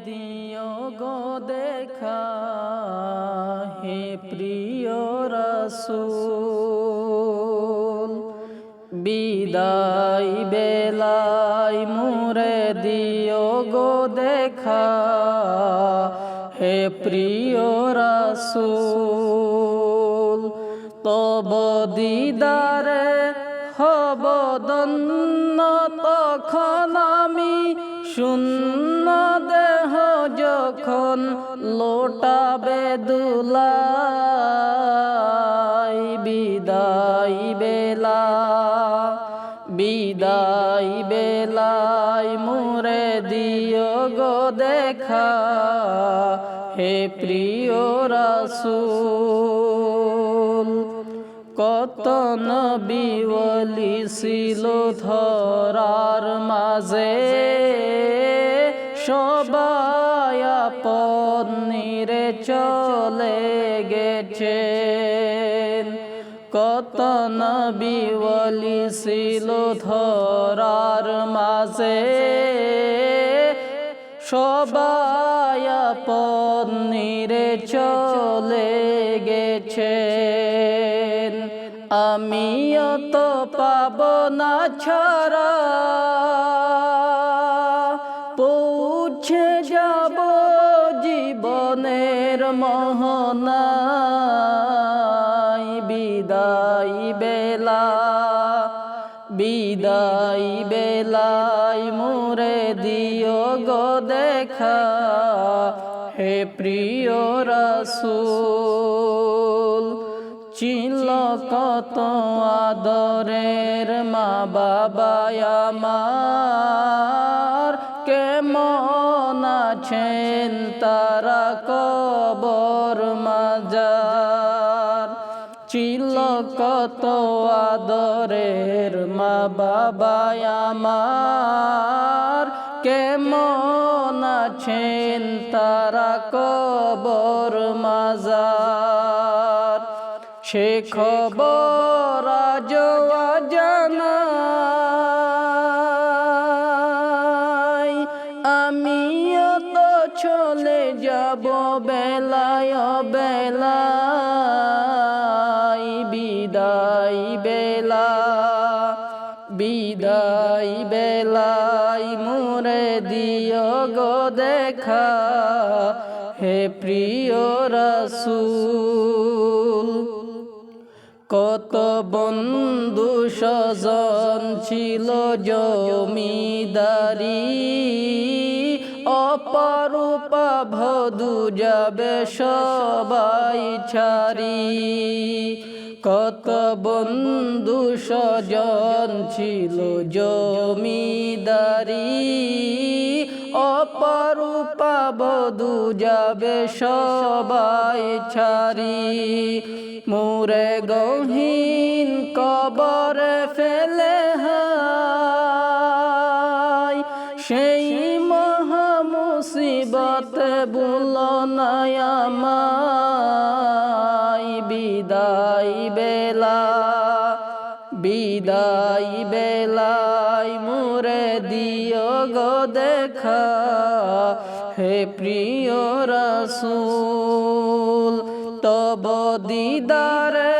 দিও গো দেখা হে প্রিয় রাসূল বিদায় বেলায় মোরে দিও গো দেখা হে প্রিয় রাসূল তব দিদারে হব ধন্য তখন আমি শূন্য দেহ যখন লোটাবে দুলাই বিদায় বেলায় মোরে দিও গো দেখা হে প্রিয় রাসূল কত নবী ওলি ছিল ধরার মাঝে সবাই আপন নিরে চলে গেছেন কত নবী ওলি ছিল ধরার মাঝে সবাই আপন নিরে চলে গেছেন আমিও তো পাব না ছাড়া পৌঁছে যাব জীবনের মোহনায় বিদায় বেলায় মোরে দিও গো দেখা হে প্রিয় রাসূল চিনল কত আদরের মা বাবা আমার কেমন আছেন তারা কবর মাজার চিনল কত আদরের মা বাবা আমার কেমন আছেন তারা কবর মাজার সে খবর আজ অজানাই আমিও তো চলে যাব বেলায় বিদায় বেলায় মোরে দিও গো দেখা হে প্রিয় রাসূল কত বন্ধু স্বজন ছিল জমিদারি অপরূপা বধূ যাবে সবাই ছাড়ি কত বন্ধু স্বজন ছিল জমিদারি অপরূপা বধূ যাবে সবাই ছাড়ি মোরে গহীন কবরে ফেলে হায় সেই মহা মুসিবত ভুলো না আমায় বিদায় বেলায় মোরে দিও গো দেখা হে প্রিয় রাসূল তব দিদারে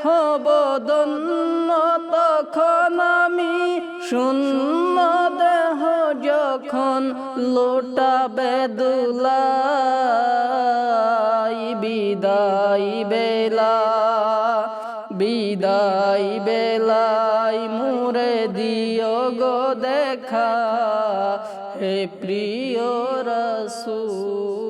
হব ধন্য তখন আমি শূন্য দেহ যখন লোটাবে দুলাই বিদায় বেলায় মোরে দিও গো দেখা হে প্রিয় রাসূল।